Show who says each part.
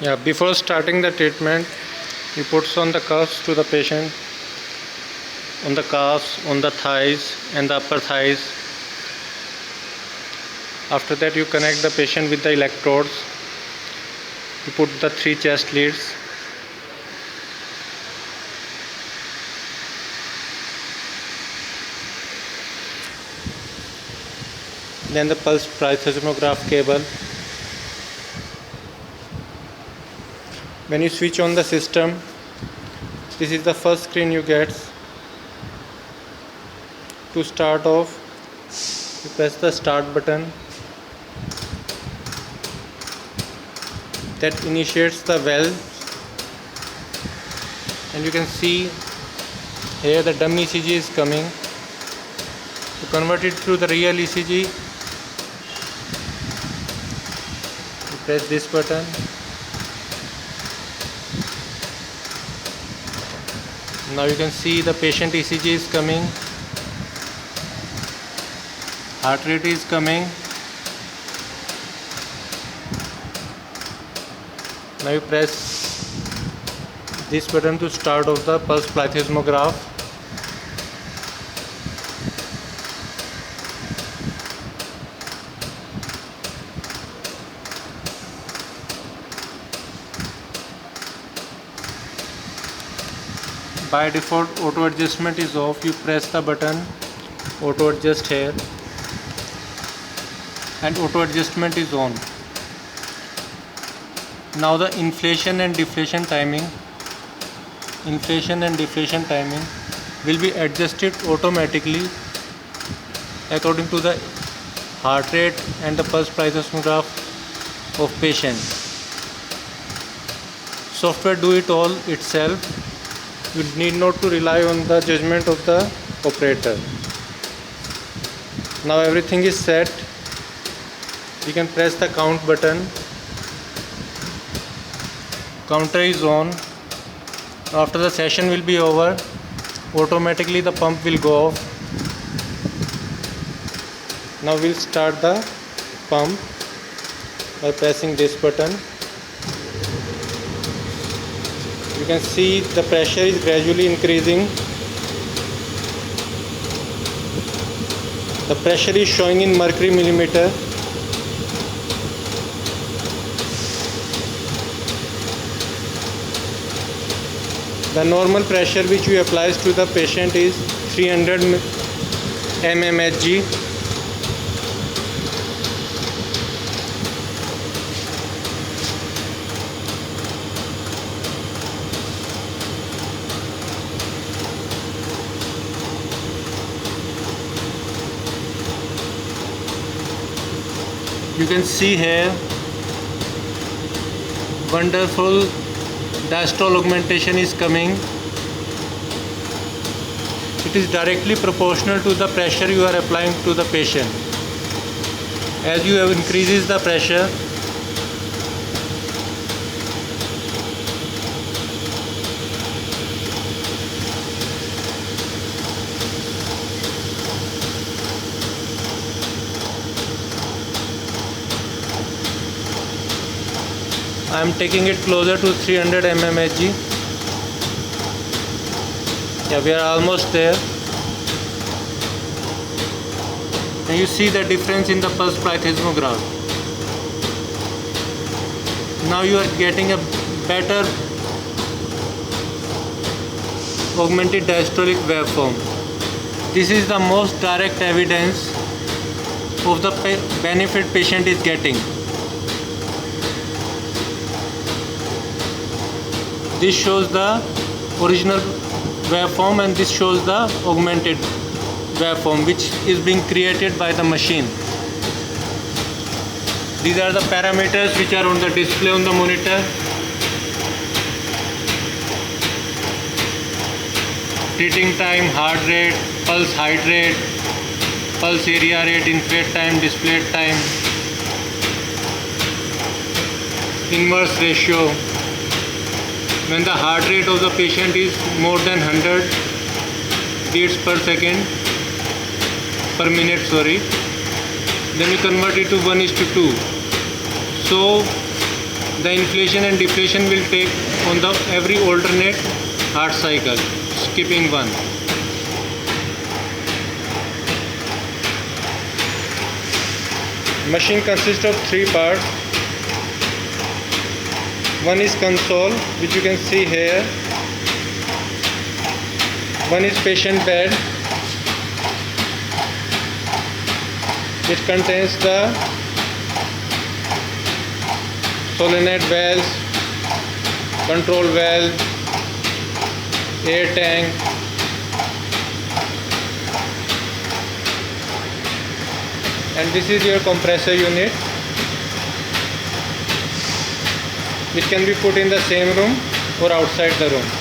Speaker 1: Yeah, before starting the treatment, he puts on the cuffs to the patient on the calves, on the thighs and the upper thighs. After that, you connect the patient with the electrodes. You put the 3 chest leads. Then the pulse plethysmograph cable. When you switch on the system, this is the first screen you get. To start off, you press the start button. That initiates the valve, and you can see here the dummy ECG is coming. To convert it to the real ECG, you press this button. Now you can see the patient ECG is coming, heart rate is coming. Now you press this button to start off the pulse plethysmograph. By default, auto adjustment is off. You press the button auto adjust here, and auto adjustment is on. Now the inflation and deflation timing will be adjusted automatically according to the heart rate and the pulse plethysmograph of patient. Software do it all itself. You need not to rely on the judgment of the operator. Now everything is set. You can press the count button. Counter is on. After the session will be over, automatically the pump will go off. Now we'll start the pump by pressing this button. You can see the pressure is gradually increasing. The pressure is showing in mercury millimeter. The normal pressure which we apply to the patient is 300 mmHg. You can see here wonderful diastole augmentation is coming. It is directly proportional to the pressure you are applying to the patient. As you have increases the pressure, I am taking it closer to 300 mmHg. Yeah, we are almost there. And you see the difference in the pulse plethysmograph. Now you are getting a better augmented diastolic waveform. This is the most direct evidence of the benefit patient is getting. This shows the original waveform and this shows the augmented waveform which is being created by the machine. These are the parameters which are on the display on the monitor. Treating time, heart rate, pulse height rate, pulse area rate, inflate time, display time, inverse ratio. When the heart rate of the patient is more than 100 beats per minute, then we convert it to 1:2. So The inflation and deflation will take on the every alternate heart cycle, skipping one. Machine consists of three parts. One is console, which you can see here. One is patient bed. It contains the solenoid valves, control valve, air tank, and this is your compressor unit, which can be put in the same room or outside the room.